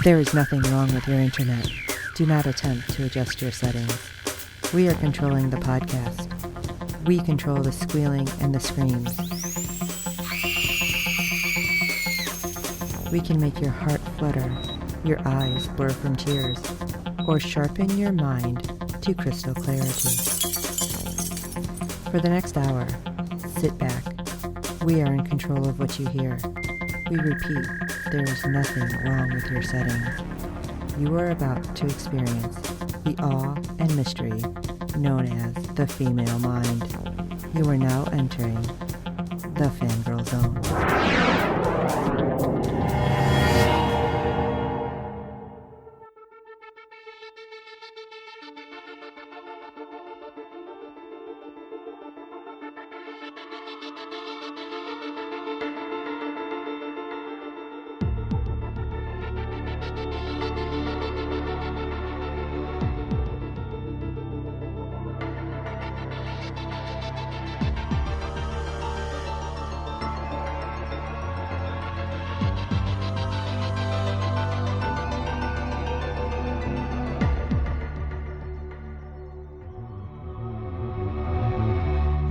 There is nothing wrong with your internet. Do not attempt to adjust your settings. We are controlling the podcast. We control the squealing and the screams. We can make your heart flutter, your eyes blur from tears, or sharpen your mind to crystal clarity. For the next hour, sit back. We are in control of what you hear. We repeat, there is nothing wrong with your settings. You are about to experience the awe and mystery known as the female mind. You are now entering the Fangirl Zone.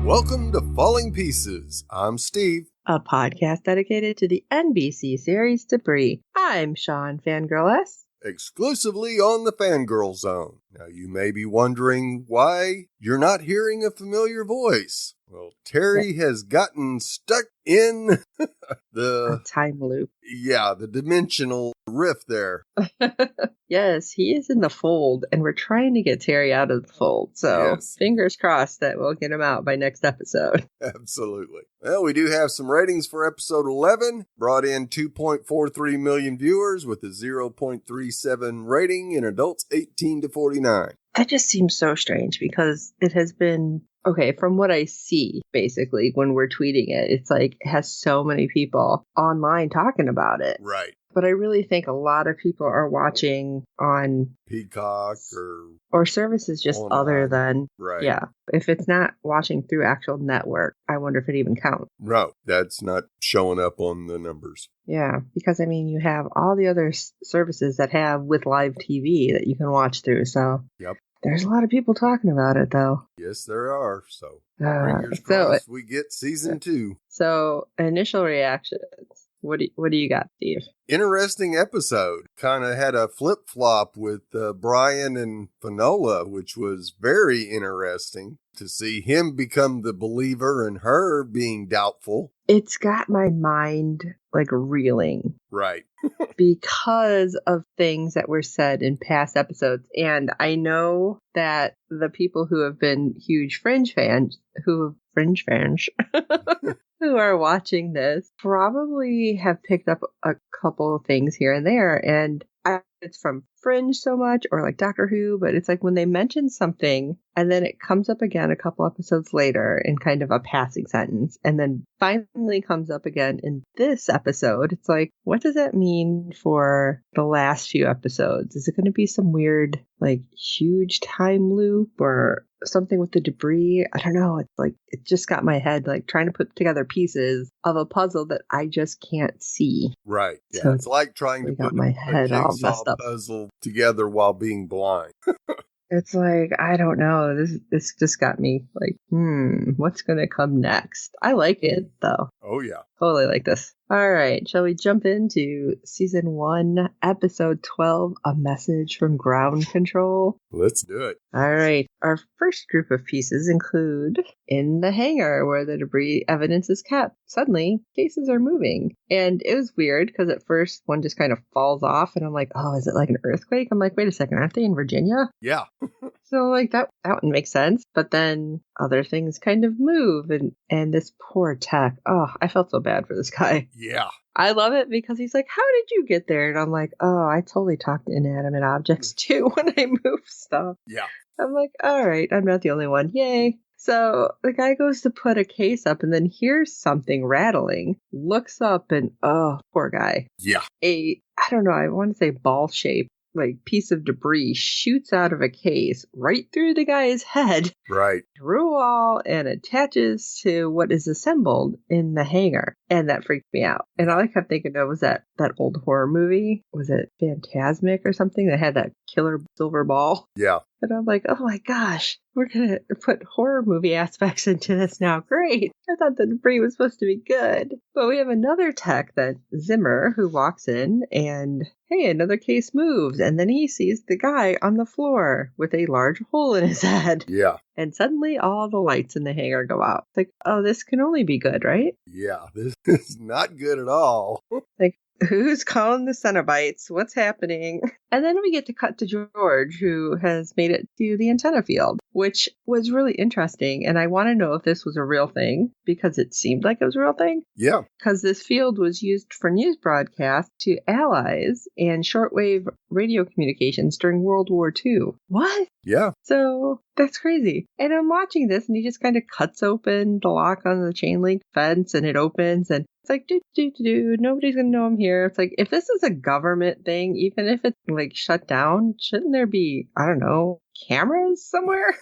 Welcome to Falling Pieces. I'm Steve. A podcast dedicated to the NBC series Debris. I'm Sean Fangirl S. Exclusively on the Fangirl Zone. Now you may be wondering why you're not hearing a familiar voice. Well, Terry has gotten stuck in a time loop. Yeah, the dimensional rift there. Yes, he is in the fold, and we're trying to get Terry out of the fold. So Fingers crossed that we'll get him out by next episode. Absolutely. Well, we do have some ratings for episode 11. Brought in 2.43 million viewers with a 0.37 rating in adults 18 to 49. That just seems so strange because it has been, okay, from what I see, basically, when we're tweeting it, it's like it has so many people online talking about it. Right. But I really think a lot of people are watching on Peacock or services just online. Other than, right. Yeah. If it's not watching through actual network, I wonder if it even counts. No, that's not showing up on the numbers. Yeah, because I mean, you have all the other services that have with live TV that you can watch through. So yep. There's a lot of people talking about it, though. Yes, there are. So fingers crossed we get season 2. So initial reactions. What do you got, Steve? Interesting episode. Kind of had a flip-flop with Brian and Finola, which was very interesting to see him become the believer and her being doubtful. It's got my mind like reeling. Right. Because of things that were said in past episodes. And I know that the people who have been huge Fringe fans who are watching this probably have picked up a couple of things here and there. And it's from Fringe so much or like Doctor Who, but it's like when they mention something and then it comes up again a couple episodes later in kind of a passing sentence and then finally comes up again in this episode. It's like, what does that mean for the last few episodes? Is it going to be some weird, like huge time loop or something with the debris? I don't know. It's like, it just got my head like trying to put together pieces of a puzzle that I just can't see. Right. Yeah. So it's like trying to put my head all messed up. Puzzle together while being blind. It's like, I don't know. This just got me like, what's going to come next? I like it, though. Oh, yeah. Totally like this. All right. Shall we jump into season 1, episode 12, A Message from Ground Control? Let's do it. All right. Our first group of pieces include in the hangar where the debris evidence is kept. Suddenly, cases are moving. And it was weird because at first one just kind of falls off and I'm like, oh, is it like an earthquake? I'm like, wait a second, aren't they in Virginia? Yeah. So like that would make sense. But then other things kind of move and this poor tech. Oh, I felt so bad for this guy. Yeah. I love it because he's like, how did you get there? And I'm like, oh, I totally talk to inanimate objects too when I move stuff. Yeah. I'm like, all right, I'm not the only one. Yay. So the guy goes to put a case up and then hears something rattling, looks up and, oh, poor guy. Yeah. I don't know, I want to say ball shape like piece of debris shoots out of a case right through the guy's head, Right. through a wall, and attaches to what is assembled in the hangar. And that freaked me out. And all I kept thinking of was that old horror movie. Was it Phantasmic or something that had that killer silver ball? Yeah. And I'm like, oh my gosh, we're going to put horror movie aspects into this now. Great. I thought the debris was supposed to be good. But we have another tech, that Zimmer, who walks in and, hey, another case moves. And then he sees the guy on the floor with a large hole in his head. Yeah. And suddenly all the lights in the hangar go out. It's like, oh, this can only be good, right? Yeah. This is not good at all. Like, who's calling the Cenobites? What's happening? And then we get to cut to George, who has made it to the antenna field, which was really interesting. And I want to know if this was a real thing, because it seemed like it was a real thing. Yeah. Because this field was used for news broadcasts to allies and shortwave radio communications during World War II. What? Yeah. So that's crazy. And I'm watching this, and he just kind of cuts open the lock on the chain link fence, and it opens, and it's like, nobody's going to know I'm here. It's like, if this is a government thing, even if it's like shut down, shouldn't there be, I don't know, cameras somewhere?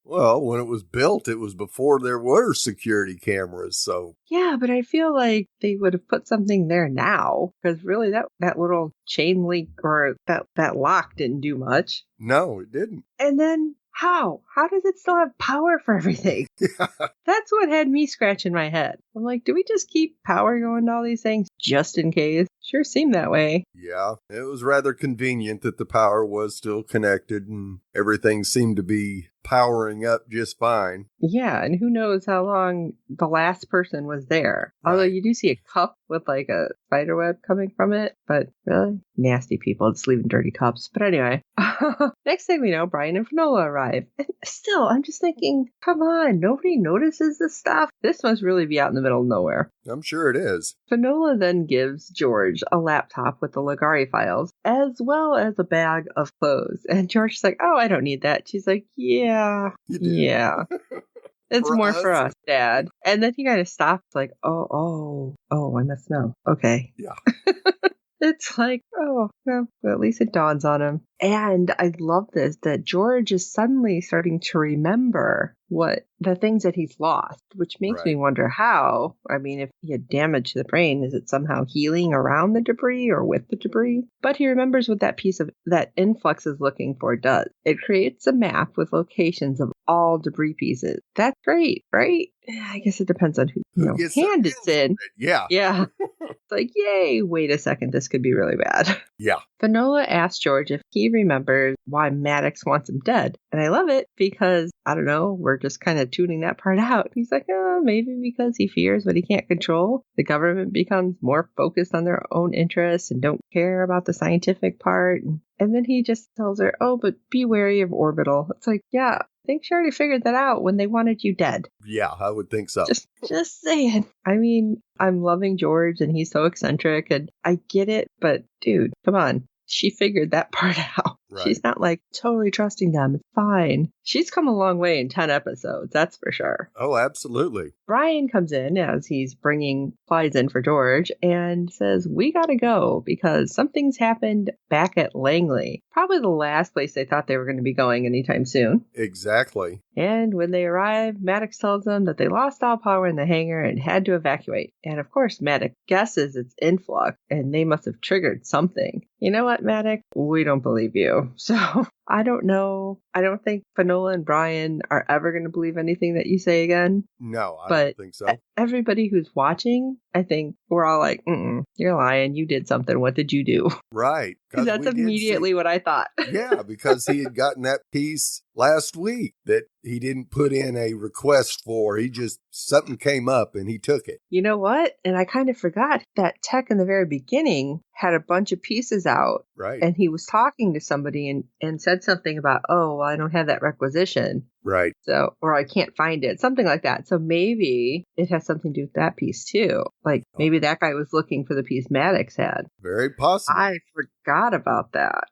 Well, when it was built, it was before there were security cameras. So yeah, but I feel like they would have put something there now, because really that little chain link or that lock didn't do much. no, it didn't. And then how does it still have power for everything? Yeah. That's what had me scratching my head. I'm like, do we just keep power going to all these things just in case? Sure seemed that way. Yeah, it was rather convenient that the power was still connected and everything seemed to be powering up just fine. Yeah, and who knows how long the last person was there. Right. Although you do see a cup with like a spider web coming from it, but really nasty people just leaving dirty cups. But anyway, next thing we know, Brian and Finola arrive. And still, I'm just thinking, come on, nobody notices this stuff. This must really be out in the middle of nowhere. I'm sure it is. Finola then gives George a laptop with the Ligari files, as well as a bag of clothes. And George's like, oh, I don't need that. She's like, yeah. It's For more us? for us, Dad. And then he kind of stops, like, oh, I must know. Okay. Yeah. It's like, oh, well, at least it dawns on him. And I love this, that George is suddenly starting to remember what the things that he's lost, which makes me wonder how. I mean, if he had damage to the brain, is it somehow healing around the debris or with the debris? But he remembers what that piece of that influx is looking for does. It creates a map with locations of all debris pieces. That's great, right? I guess it depends on who gets hand their it's in. Yeah. Yeah. It's like, yay, wait a second, this could be really bad. Yeah. Finola asks George if he remembers why Maddox wants him dead. And I love it because, I don't know, we're just kind of tuning that part out. He's like, maybe because he fears what he can't control. The government becomes more focused on their own interests and don't care about the scientific part. And then he just tells her, oh, but be wary of Orbital. It's like, yeah, I think she already figured that out when they wanted you dead. Yeah, I would think so. Just saying. I mean, I'm loving George and he's so eccentric and I get it, but dude, come on. She figured that part out. Right. She's not like totally trusting them. It's fine. She's come a long way in 10 episodes, that's for sure. Oh, absolutely. Brian comes in as he's bringing supplies in for George and says, we gotta go because something's happened back at Langley. Probably the last place they thought they were going to be going anytime soon. Exactly. And when they arrive, Maddox tells them that they lost all power in the hangar and had to evacuate. And of course, Maddox guesses it's influx and they must have triggered something. You know what, Maddox? We don't believe you. So I don't know. I don't think Finola and Brian are ever going to believe anything that you say again. No, I but don't think so. Everybody who's watching, I think we're all like, you're lying. You did something. What did you do? Right. Because that's immediately what I thought. Yeah, because he had gotten that piece last week that he didn't put in a request for. He just, something came up and he took it. You know what? And I kind of forgot that tech in the very beginning had a bunch of pieces out. Right. And he was talking to somebody and said something about, oh, well, I don't have that requisition. Right. So, or I can't find it, something like that. So maybe it has something to do with that piece too. Like maybe that guy was looking for the piece Maddox had. Very possible. I forgot about that.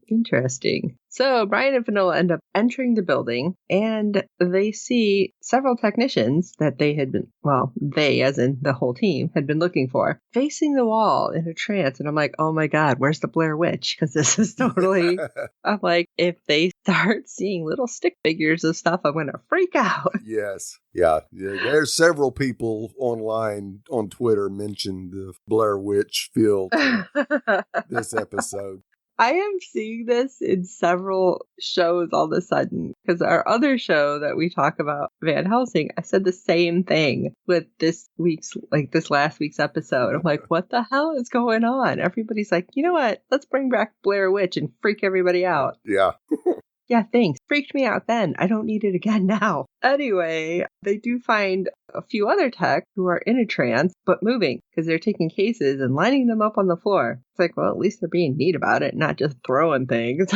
Interesting. So Brian and Fanola end up entering the building, and they see several technicians that they had been, well, they, as in the whole team, had been looking for, facing the wall in a trance. And I'm like, oh my God, where's the Blair Witch? Because this is totally, I'm like, if they start seeing little stick figures of stuff, I'm going to freak out. Yes. Yeah. There's several people online on Twitter mentioned the Blair Witch feel to this episode. I am seeing this in several shows all of a sudden, because our other show that we talk about, Van Helsing, I said the same thing with this last week's episode. I'm like, what the hell is going on? Everybody's like, you know what? Let's bring back Blair Witch and freak everybody out. Yeah. Yeah, thanks. Freaked me out then. I don't need it again now. Anyway, they do find a few other techs who are in a trance, but moving, because they're taking cases and lining them up on the floor. It's like, well, at least they're being neat about it, not just throwing things.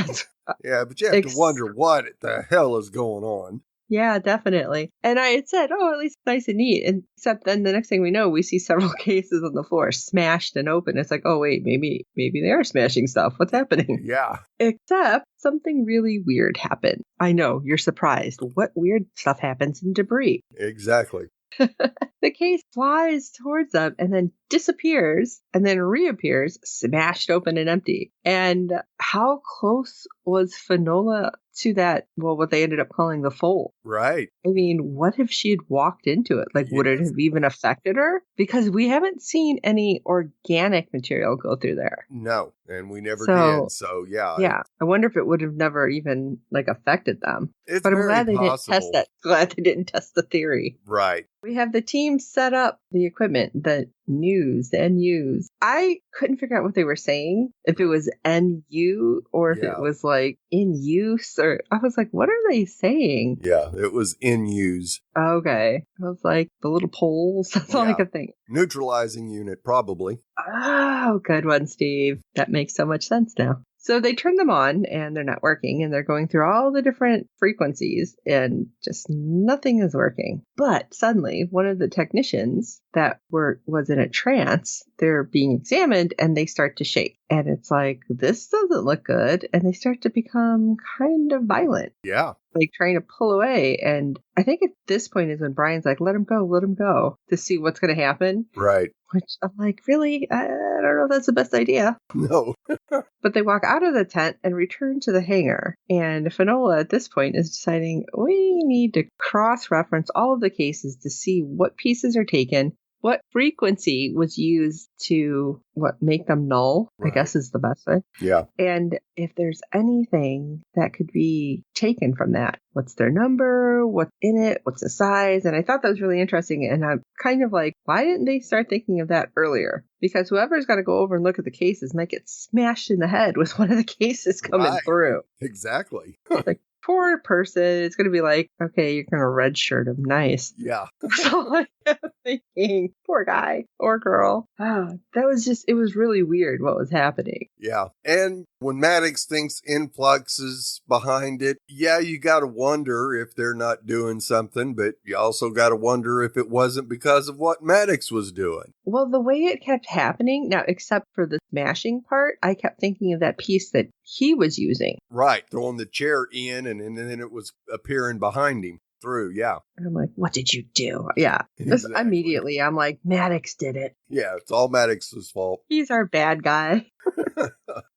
Yeah, but you have to wonder what the hell is going on. Yeah, definitely. And I had said, oh, at least it's nice and neat. And except then the next thing we know, we see several cases on the floor smashed and open. It's like, oh, wait, maybe they are smashing stuff. What's happening? Yeah. Except something really weird happened. I know, you're surprised. What weird stuff happens in debris? Exactly. The case flies towards them and then disappears and then reappears, smashed open and empty. And how close was Fanola to that, well, what they ended up calling the fold? Right. I mean, what if she had walked into it? Like, would it have even affected her? Because we haven't seen any organic material go through there. No, and we never did. So, yeah. Yeah. I wonder if it would have never even, affected them. But I'm glad they didn't test that. Glad they didn't test the theory. Right. We have the team set up the equipment, the NUs. I couldn't figure out what they were saying, if it was NU or if it was like in use, or I was like, what are they saying? Yeah, it was in use. Okay. I was like, the little poles. That's all I could think. Neutralizing unit, probably. Oh, good one, Steve. That makes so much sense now. So they turn them on and they're not working, and they're going through all the different frequencies and just nothing is working. But suddenly one of the technicians that was in a trance, they're being examined and they start to shake. And it's like, this doesn't look good. And they start to become kind of violent. Yeah. Like trying to pull away. And I think at this point is when Brian's like, let him go to see what's going to happen. Right. Which I'm like, really? I don't know if that's the best idea. No. But they walk out of the tent and return to the hangar. And Fanola at this point is deciding we need to cross-reference all of the cases to see what pieces are taken, what frequency was used to make them null, right. I guess is the best way. Yeah. And if there's anything that could be taken from that, what's their number, what's in it, what's the size? And I thought that was really interesting. And I'm kind of like, why didn't they start thinking of that earlier? Because whoever's got to go over and look at the cases might get smashed in the head with one of the cases coming through. Exactly. Like, poor person, it's going to be like, okay, you're going to red shirt him. Nice. Yeah. So I'm thinking, poor guy or girl. It was really weird what was happening. Yeah. And when Maddox thinks Influx is behind it, you got to wonder if they're not doing something, but you also got to wonder if it wasn't because of what Maddox was doing. Well, the way it kept happening, now, except for the smashing part, I kept thinking of that piece that he was using. Right. Throwing the chair in and then it was appearing behind him through. Yeah. And I'm like, what did you do? Yeah. Exactly. Immediately, I'm like, Maddox did it. Yeah. It's all Maddox's fault. He's our bad guy.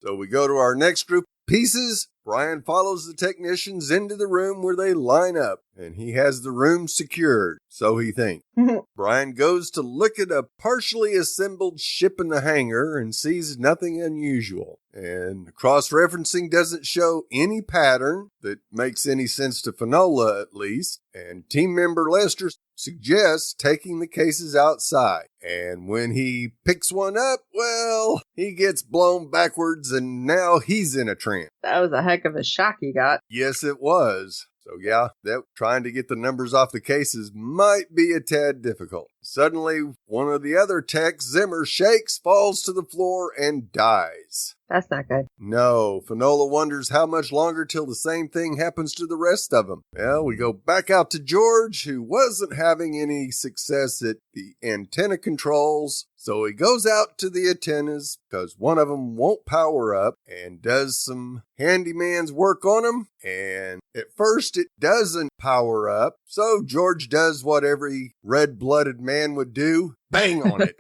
So we go to our next group of pieces. Brian follows the technicians into the room where they line up, and he has the room secured, so he thinks. Brian goes to look at a partially assembled ship in the hangar and sees nothing unusual. And cross-referencing doesn't show any pattern that makes any sense to Fanola, at least. And team member Lester suggests taking the cases outside. And when he picks one up, well, he gets blown backwards and now he's in a trance. That was a heck of a shock he got. Yes, it was. So that trying to get the numbers off the cases might be a tad difficult. Suddenly, one of the other techs, Zimmer, shakes, falls to the floor, and dies. That's not good. No. Fanola wonders how much longer till the same thing happens to the rest of them. Well, we go back out to George, who wasn't having any success at the antenna controls. So he goes out to the antennas because one of them won't power up and does some handyman's work on them. And at first it doesn't power up. So George does what every red-blooded man would do. Bang on it.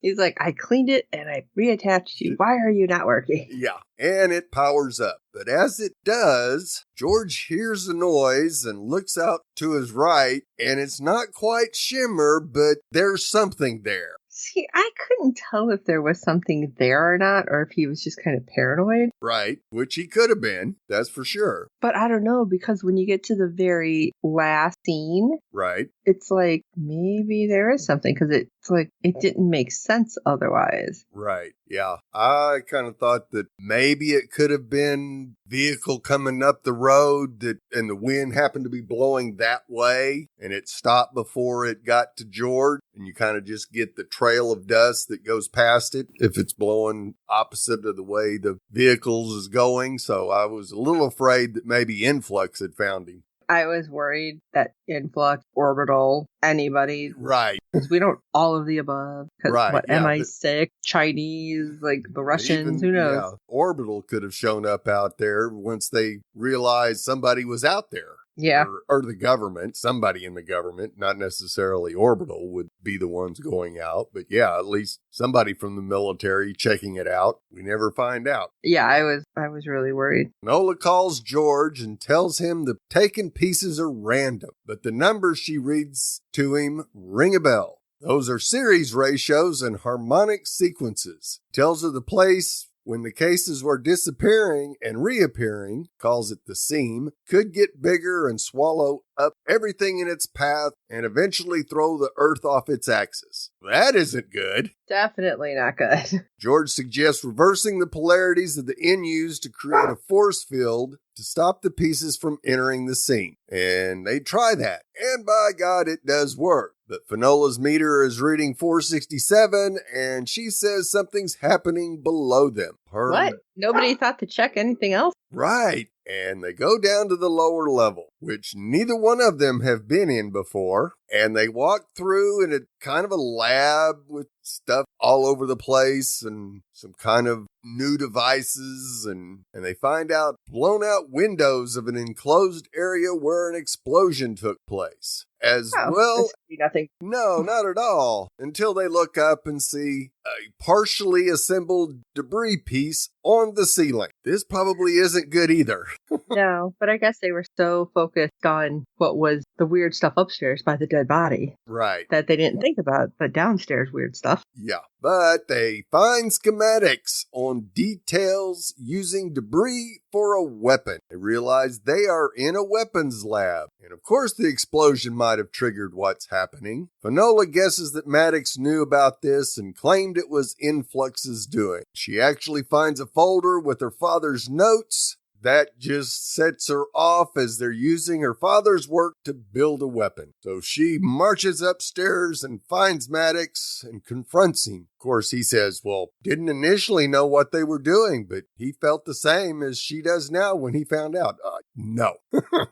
He's like, I cleaned it and I reattached you. Why are you not working? Yeah, and it powers up. But as it does, George hears a noise and looks out to his right, and it's not quite Shimmer, but there's something there. See, I couldn't tell if there was something there or not, or if he was just kind of paranoid. Right, which he could have been, that's for sure. But I don't know, because when you get to the very last scene, right, it's like, maybe there is something, because it's like, it didn't make sense otherwise. Right, yeah. I kind of thought that maybe it could have been vehicle coming up the road and the wind happened to be blowing that way, and it stopped before it got to George, and you kind of just get the trail of dust that goes past it if it's blowing opposite of the way the vehicles is going. So I was a little afraid that maybe Influx had found him. I was worried that Influx, Orbital, anybody. Right. Because we don't, all of the above. Right. What, yeah, MI6, Chinese, like the Russians, who knows? Yeah, Orbital could have shown up out there once they realized somebody was out there. Yeah. Or the government, somebody in the government, not necessarily Orbital would be the ones going out. But yeah, at least somebody from the military checking it out. We never find out. Yeah, I was really worried. Nola calls George and tells him the taken pieces are random, but the numbers she reads to him ring a bell. Those are series ratios and harmonic sequences. Tells her the place when the cases were disappearing and reappearing, calls it the seam, could get bigger and swallow up everything in its path and eventually throw the Earth off its axis. That isn't good. Definitely not good. George suggests reversing the polarities of the NUs to create a force field to stop the pieces from entering the seam. And they try that. And by God, it does work. But Fenola's meter is reading 467, and she says something's happening below them. What? Nobody thought to check anything else? Right. And they go down to the lower level, which neither one of them have been in before. And they walk through in a kind of a lab with stuff all over the place and some kind of new devices. And they find out blown out windows of an enclosed area where an explosion took place. As well, nothing. No, not at all. Until they look up and see a partially assembled debris piece on the ceiling. This probably isn't good either. No, but I guess they were so focused on what was the weird stuff upstairs by the dead body. Right. That they didn't think about the downstairs weird stuff. Yeah. But they find schematics on details using debris for a weapon. They realize they are in a weapons lab. And of course the explosion might have triggered what's happening. Finola guesses that Maddox knew about this and claimed it was Influx's doing. She actually finds a folder with her father's notes. That just sets her off as they're using her father's work to build a weapon. So she marches upstairs and finds Maddox and confronts him. Of course, he says, well, didn't initially know what they were doing, but he felt the same as she does now when he found out. No.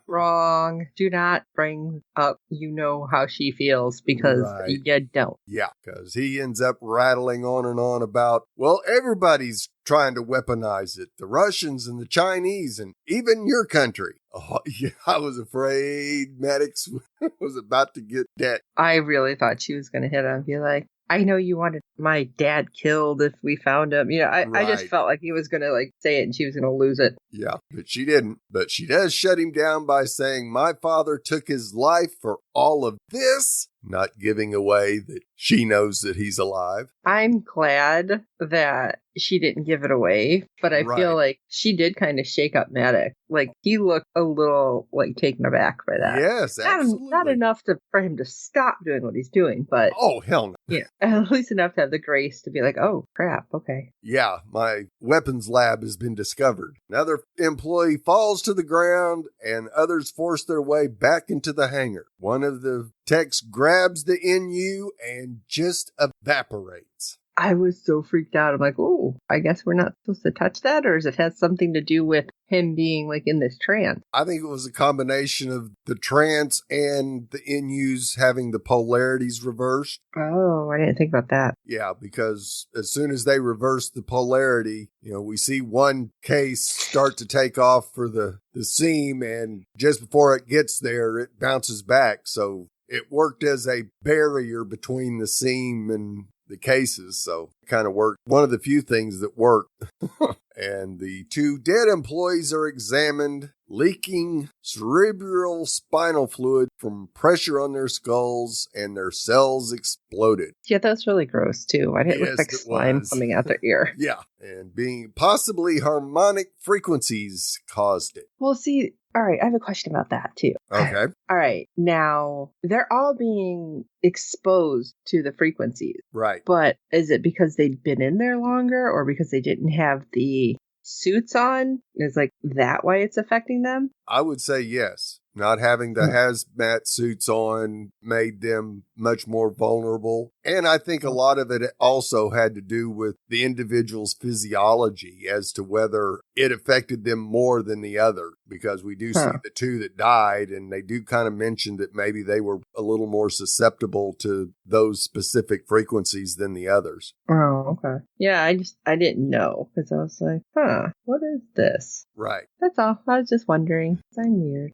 Wrong. Do not bring up, how she feels, because you don't. Yeah, because he ends up rattling on and on about, well, everybody's trying to weaponize it. The Russians and the Chinese and even your country. Oh, yeah, I was afraid Maddox was about to get dead. I really thought she was going to hit him and be like, I know you wanted my dad killed if we found him. I just felt like he was going to say it and she was going to lose it. Yeah, but she didn't. But she does shut him down by saying, my father took his life for all of this, not giving away that she knows that he's alive. I'm glad that she didn't give it away, but I feel like she did kind of shake up Maddox. He looked a little taken aback by that. Yes, absolutely. Not enough for him to stop doing what he's doing, but oh, hell no. Yeah, at least enough to have the grace to be like, oh, crap, okay. Yeah, my weapons lab has been discovered. Another employee falls to the ground and others force their way back into the hangar. One of the techs grabs the NU and just evaporates. I was so freaked out. I'm like, oh, I guess we're not supposed to touch that? Or does it have something to do with him being like in this trance? I think it was a combination of the trance and the NUs having the polarities reversed. Oh, I didn't think about that. Yeah, because as soon as they reverse the polarity, we see one case start to take off for the seam, and just before it gets there, it bounces back. So it worked as a barrier between the seam and the cases. So it kind of worked. One of the few things that worked. And the 2 dead employees are examined, leaking cerebral spinal fluid from pressure on their skulls, and their cells exploded. Yeah, that's really gross too. Why did it look like slime coming out their ear? Yeah, and being possibly harmonic frequencies caused it. Well, see, all right, I have a question about that too. Okay. All right, now they're all being exposed to the frequencies. Right. But is it because they'd been in there longer or because they didn't have the suits on? Is like that why it's affecting them? I would say yes. Not having the hazmat suits on made them much more vulnerable. And I think a lot of it also had to do with the individual's physiology as to whether it affected them more than the other. Because we do see the 2 that died, and they do kind of mention that maybe they were a little more susceptible to those specific frequencies than the others. Oh, okay. Yeah, I didn't know because I was like, what is this? Right. That's all. I was just wondering. I'm weird.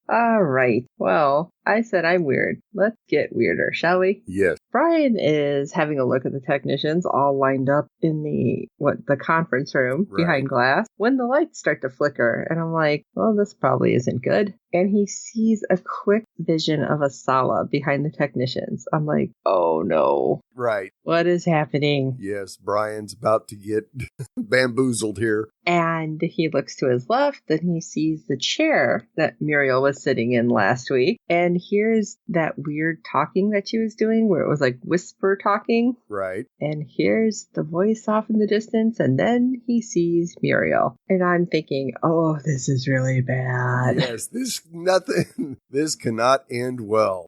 All right. Well, I said I'm weird. Let's get weirder, shall we? Yes. Brian is having a look at the technicians all lined up in the conference room behind glass when the lights start to flicker. And I'm like, well, this probably isn't good. And he sees a quick vision of a Sala behind the technicians. I'm like, oh no. Right. What is happening? Yes, Brian's about to get bamboozled here. And he looks to his left and he sees the chair that Muriel was sitting in last week. And here's that weird talking that she was doing where it was like whisper talking. Right. And here's the voice off in the distance. And then he sees Muriel. And I'm thinking, oh, this is really bad. Yes, this cannot end well.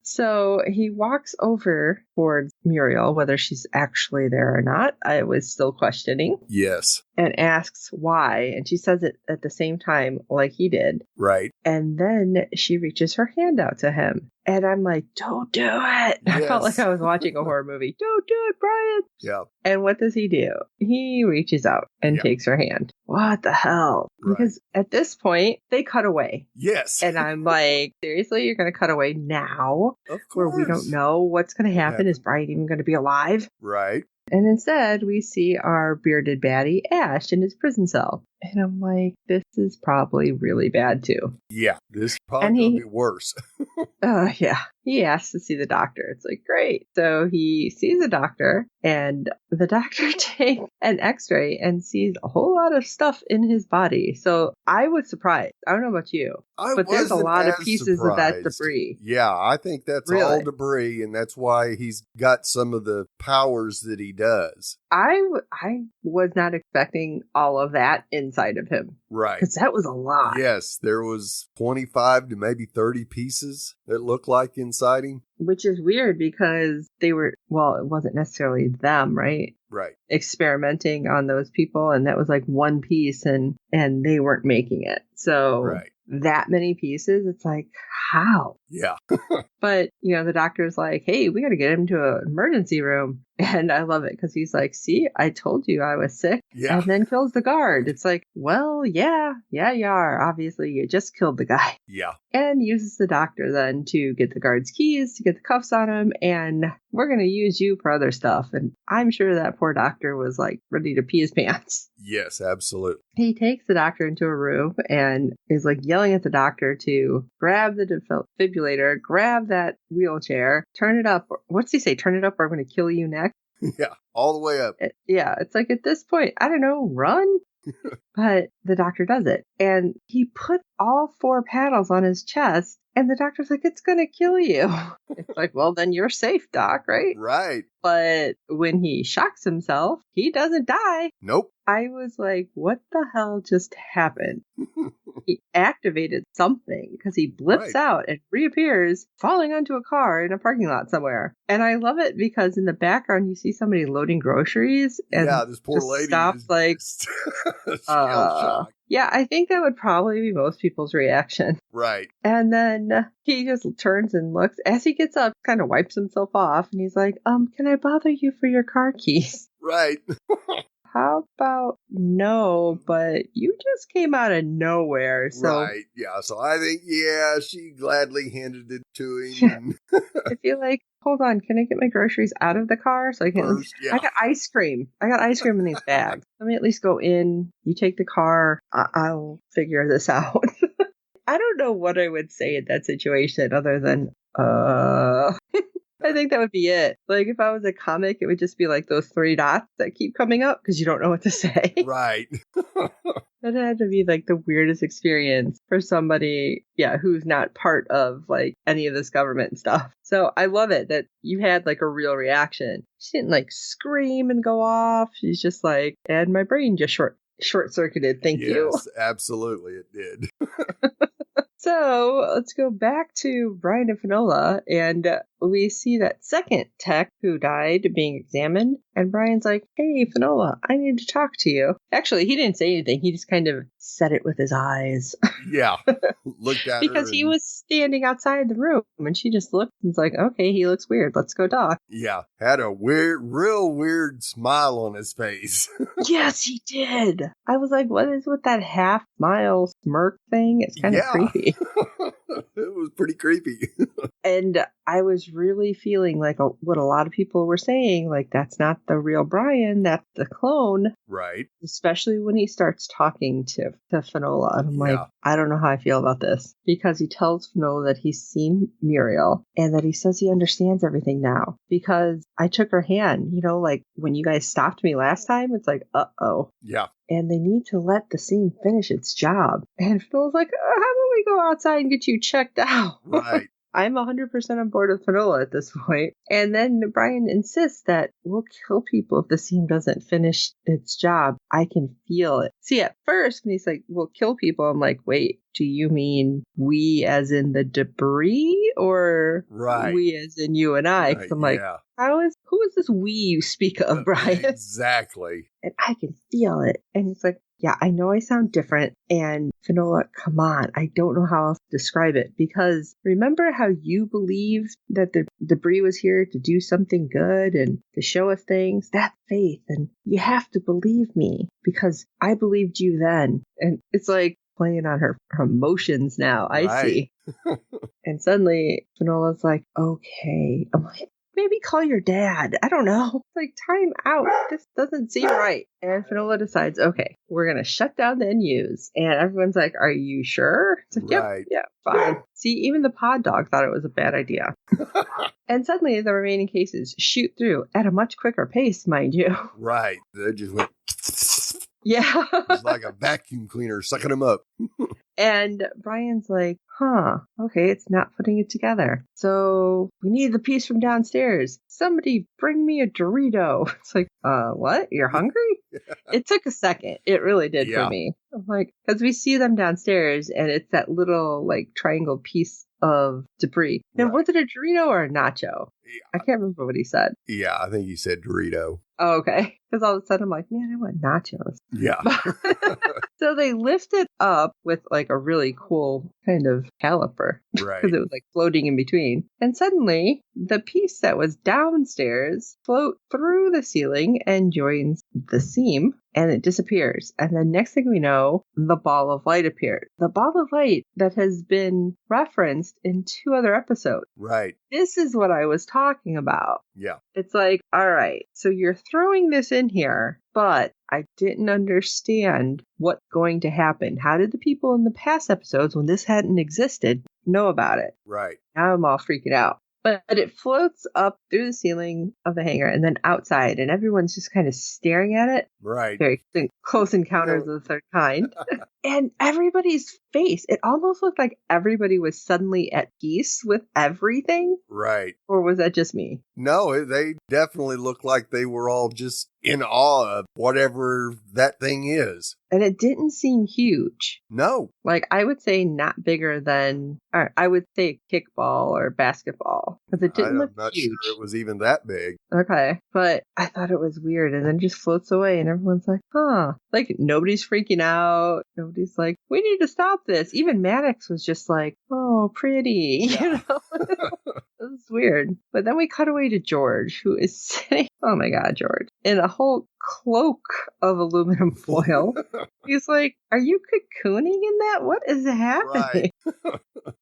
So he walks over towards Muriel, whether she's actually there or not. I was still questioning. Yes. And asks why. And she says it at the same time like he did. Right. And then she reaches her hand out to him. And I'm like, don't do it. Yes. I felt like I was watching a horror movie. Don't do it, Brian. Yeah. And what does he do? He reaches out and takes her hand. What the hell? Right. Because at this point, they cut away. Yes. And I'm like, seriously, you're going to cut away now? Of course. Where we don't know what's going to happen. Is Brian even going to be alive? Right. And instead, we see our bearded baddie, Ash, in his prison cell. And I'm like, this is probably really bad, too. Yeah, this is probably going to be worse. Yeah. He asks to see the doctor. It's like, great. So he sees a doctor, and the doctor takes an x-ray and sees a whole lot of stuff in his body. So I was surprised. I don't know about you, but there's a lot of pieces of that debris. Yeah, I think that's all debris, and that's why he's got some of the powers that he does. I was not expecting all of that inside of him. Right. Because that was a lot. Yes, there was 25 to maybe 30 pieces that looked like inside him. Which is weird because they were, well, it wasn't necessarily them, right? Right. Experimenting on those people. And that was like one piece and they weren't making it. So that many pieces, it's like, how? Yeah. But, the doctor's like, hey, we got to get him to an emergency room. And I love it because he's like, see, I told you I was sick. Yeah. And then kills the guard. It's like, well, yeah, you are. Obviously, you just killed the guy. Yeah. And uses the doctor then to get the guard's keys, to get the cuffs on him. And we're going to use you for other stuff. And I'm sure that poor doctor was like ready to pee his pants. Yes, absolutely. He takes the doctor into a room and is like yelling at the doctor to grab the defibrillator, grab that wheelchair, turn it up. What's he say? Turn it up or I'm going to kill you next. Yeah, all the way up. It's like at this point, I don't know, run. But the doctor does it. And he put all 4 paddles on his chest. And the doctor's like, it's going to kill you. It's like, well, then you're safe, doc, right? Right. But when he shocks himself, he doesn't die. Nope. I was like, what the hell just happened? he activated something because he blips out and reappears falling onto a car in a parking lot somewhere. And I love it because in the background you see somebody loading groceries and this poor just lady stops is like, just shell-shocked. yeah, I think that would probably be most people's reaction. Right. And then he just turns and looks as he gets up, kind of wipes himself off, and he's like, can I bother you for your car keys? Right. How about no, but you just came out of nowhere. So right. Yeah. So I think, she gladly handed it to him. Yeah. And I feel like, hold on, can I get my groceries out of the car so I can? first, I got ice cream. I got ice cream in these bags. Let me at least go in. You take the car. I'll figure this out. I don't know what I would say in that situation other than, I think that would be it. Like, if I was a comic, it would just be like those 3 dots that keep coming up because you don't know what to say. Right. That had to be like the weirdest experience for somebody, who's not part of like any of this government stuff. So I love it that you had like a real reaction. She didn't like scream and go off. She's just like, and my brain just short circuited. Thank you. Yes, absolutely, it did. So let's go back to Brian and Finola, and we see that second tech who died being examined. And Brian's like, hey, Finola, I need to talk to you. Actually, he didn't say anything. He just kind of said it with his eyes. Yeah. Looked at because her he was standing outside the room, and she just looked and was like, okay, he looks weird. Let's go talk. Yeah. Had a real weird smile on his face. Yes, he did. I was like, what is with that half smile smirk thing? It's kind of creepy. It was pretty creepy. And I was really feeling like what a lot of people were saying, like, that's not the real Brian, that's the clone. Right. Especially when he starts talking to Finola. And I'm like, I don't know how I feel about this. Because he tells Finola that he's seen Muriel and that he says he understands everything now. Because I took her hand, like when you guys stopped me last time, it's like, uh-oh. Yeah. And they need to let the scene finish its job. And Finola's like, how about we go outside and get you checked out? Right. I'm 100% on board with Finola at this point. And then Brian insists that we'll kill people if the scene doesn't finish its job. I can feel it. See, at first, when he's like, we'll kill people, I'm like, wait, do you mean we as in the debris or we as in you and I? Because I'm like, who is this we you speak of, Brian? Exactly. And I can feel it. And it's like, yeah, I know I sound different. And Finola, come on. I don't know how else to describe it. Because remember how you believed that the debris was here to do something good and to show us things? That's faith. And you have to believe me because I believed you then. And it's like playing on her emotions now. I see. And suddenly Finola's like, okay. I'm like, maybe call your dad. I don't know. It's like, time out. This doesn't seem right. And Finola decides, okay, we're going to shut down the NUs. And everyone's like, are you sure? It's like, yeah, fine. See, even the pod dog thought it was a bad idea. And suddenly the remaining cases shoot through at a much quicker pace, mind you. Right. They just went. Yeah. It's like a vacuum cleaner sucking them up. And Brian's like, okay, it's not putting it together. So we need the piece from downstairs. Somebody bring me a Dorito. It's like, what? You're hungry? It took a second. It really did for me. I'm like, because we see them downstairs and it's that little like triangle piece of debris. Now, was it a Dorito or a nacho? I can't remember what he said. Yeah, I think he said Dorito. Oh, okay. Because all of a sudden I'm like, man, I want nachos. Yeah. So they lift it up with like a really cool kind of caliper. Right. Because it was like floating in between. And suddenly the piece that was downstairs float through the ceiling and joins the seam. And it disappears. And the next thing we know, the ball of light appeared. The ball of light that has been referenced in 2 other episodes. Right. This is what I was talking about. Yeah. It's like, all right, so you're throwing this in here, but I didn't understand what's going to happen. How did the people in the past episodes, when this hadn't existed, know about it? Right. Now I'm all freaking out. But it floats up through the ceiling of the hangar and then outside, and everyone's just kind of staring at it. Right. Very close encounters of the third kind. And everybody's face, it almost looked like everybody was suddenly at peace with everything. Right. Or was that just me? No, they definitely looked like they were all just in awe of whatever that thing is. And it didn't seem huge. No. Like, I would say not bigger than, or I would say kickball or basketball, because it didn't look I'm not huge. sure it was even that big. Okay. But I thought it was weird, and then just floats away, and everyone's like, huh. Like, nobody's freaking out. Nobody's like, we need to stop this. Even Maddox was just like, oh, pretty. Yeah. You know? It was weird. But then we cut away to George, who is sitting, oh my God, George, in a whole cloak of aluminum foil. He's like, are you cocooning in that? What is happening? Right.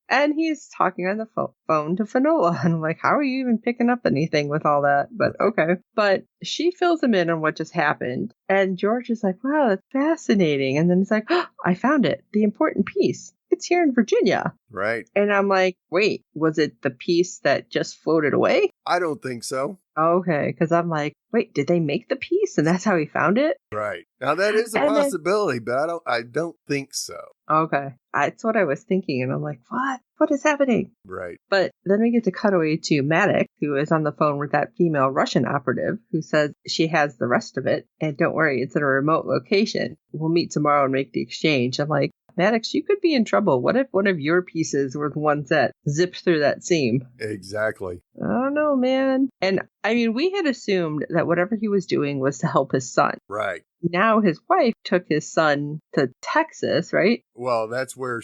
And he's talking on the phone to Fanola. And I'm like, how are you even picking up anything with all that? But okay. But she fills him in on what just happened. And George is like, wow, that's fascinating. And then he's like, oh, I found it. The important piece. It's here in Virginia. Right. And I'm like, wait, was it the piece that just floated away? I don't think so. Okay, because I'm like, wait, did they make the piece and that's how he found it? Right. Now that is a possibility, but I don't think so. Okay. That's what I was thinking. And I'm like, what? What is happening? Right. But then we get to cut away to Maddox, who is on the phone with that female Russian operative who says she has the rest of it. And don't worry, it's in a remote location. We'll meet tomorrow and make the exchange. I'm like, Maddox, you could be in trouble. What if one of your pieces were the ones that zipped through that seam? Exactly. I don't know, man. And I mean, we had assumed that whatever he was doing was to help his son. Right. Now his wife took his son to Texas, right? Well, that's where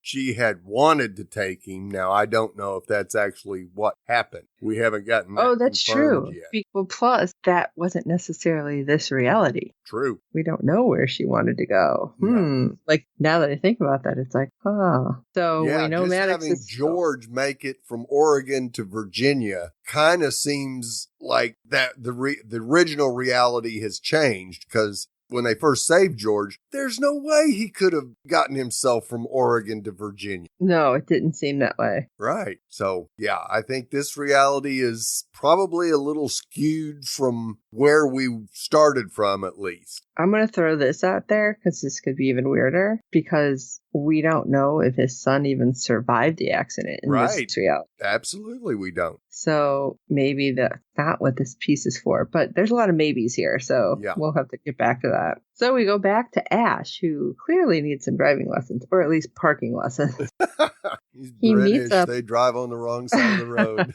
she had wanted to take him. Now, I don't know if that's actually what happened. We haven't gotten that that's confirmed true. yet. Well, plus, that wasn't necessarily this reality. True. We don't know where she wanted to go. No. Like, now that I think about that, it's like, So yeah, we know just Maddox having George make it from Oregon to Virginia kind of seems like that the original reality has changed, because when they first saved George, there's no way he could have gotten himself from Oregon to Virginia. No, it didn't seem that way. Right. So, yeah, I think this reality is probably a little skewed from where we started from, at least. I'm going to throw this out there because this could be even weirder, because we don't know if his son even survived the accident in this reality. Absolutely, we don't. So maybe that's not what this piece is for, but there's a lot of maybes here, so we'll have to get back to that. So we go back to Ash, who clearly needs some driving lessons, or at least parking lessons. He's British. They drive on the wrong side of the road.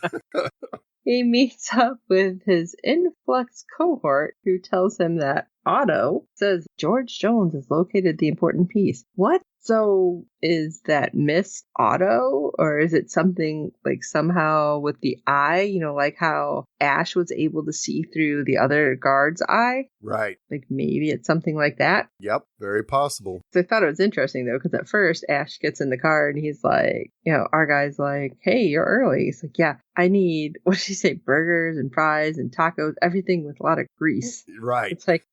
He meets up with his influx cohort, who tells him that Otto says George Jones has located the important piece. What? So is that Miss Otto, or is it something like somehow with the eye, you know, like how Ash was able to see through the other guard's eye? Right. Like maybe it's something like that. Yep, very possible. So I thought it was interesting, though, because at first Ash gets in the car and he's like, you know, our guy's like, hey, you're early. He's like, yeah, I need, what did he say, burgers and fries and tacos, everything with a lot of grease. Right. It's like,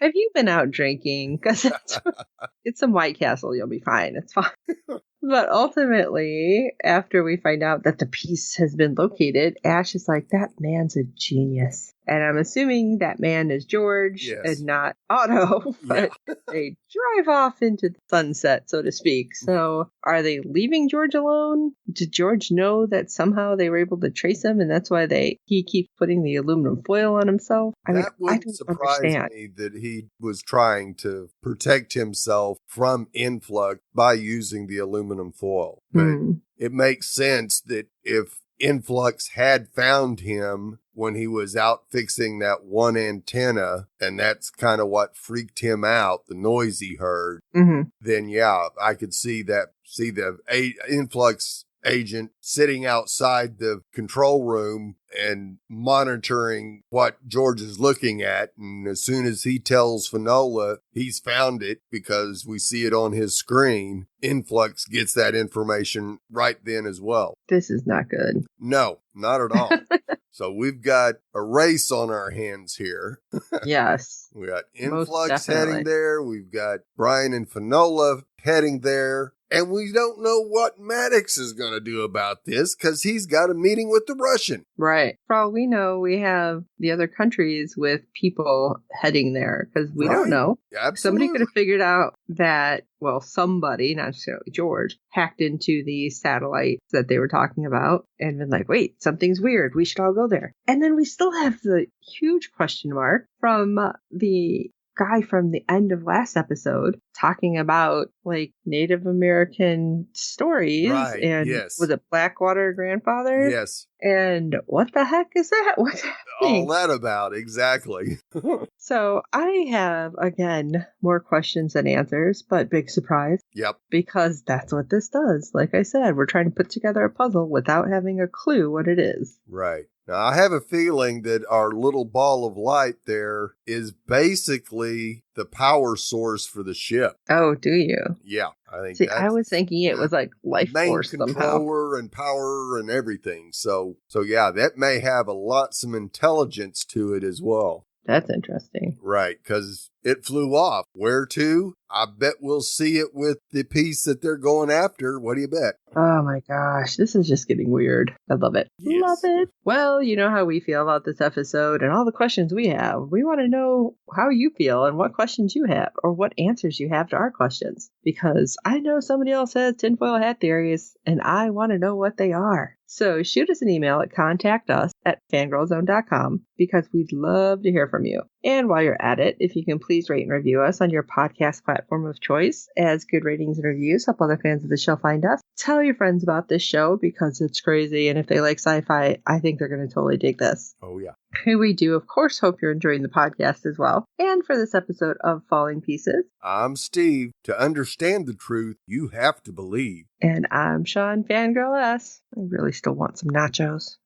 have you been out drinking? Because it's some White Castle. You'll be fine. It's fine. But ultimately, after we find out that the piece has been located, Ash is like, that man's a genius. And I'm assuming that man is George and not Otto. But they drive off into the sunset, so to speak. So are they leaving George alone? Did George know that somehow they were able to trace him, and that's why he keeps putting the aluminum foil on himself? I wouldn't surprise me that he was trying to protect himself from influx by using the aluminum foil. But it makes sense that if influx had found him when he was out fixing that one antenna, and that's kind of what freaked him out, the noise he heard, then I could see the influx agent sitting outside the control room and monitoring what George is looking at. And as soon as he tells Fanola he's found it because we see it on his screen, Influx gets that information right then as well. This is not good. No, not at all. So we've got a race on our hands here. Yes. We got Influx heading there. We've got Brian and Fanola heading there. And we don't know what Maddox is going to do about this because he's got a meeting with the Russian. Right. For all we know, we have the other countries with people heading there because we don't know. Absolutely. Somebody could have figured out that, well, somebody, not necessarily George, hacked into the satellites that they were talking about and been like, wait, something's weird. We should all go there. And then we still have the huge question mark from the guy from the end of last episode talking about like Native American stories. Right, and yes. Was it Blackwater grandfather? Yes. And what the heck is that? What's happening? All that about, exactly. So I have, again, more questions than answers, but big surprise. Yep. Because that's what this does. Like I said, we're trying to put together a puzzle without having a clue what it is. Right. Now, I have a feeling that our little ball of light there is basically the power source for the ship. Oh, do you? Yeah, I think. See, I was thinking it was like life force somehow. Controller and power and everything. So yeah, that may have some intelligence to it as well. That's interesting. Right, because it flew off. Where to? I bet we'll see it with the piece that they're going after. What do you bet? Oh my gosh, this is just getting weird. I love it. Yes. Love it. Well, you know how we feel about this episode and all the questions we have. We want to know how you feel and what questions you have or what answers you have to our questions. Because I know somebody else has tinfoil hat theories and I want to know what they are. So shoot us an email at contactus@fangirlzone.com because we'd love to hear from you. And while you're at it, if you can please rate and review us on your podcast platform of choice, as good ratings and reviews help other fans of the show find us. Tell your friends about this show because it's crazy. And if they like sci-fi, I think they're going to totally dig this. Oh, yeah. We do, of course, hope you're enjoying the podcast as well. And for this episode of Falling Pieces, I'm Steve. To understand the truth, you have to believe. And I'm Sean Fangirl S. I really still want some nachos.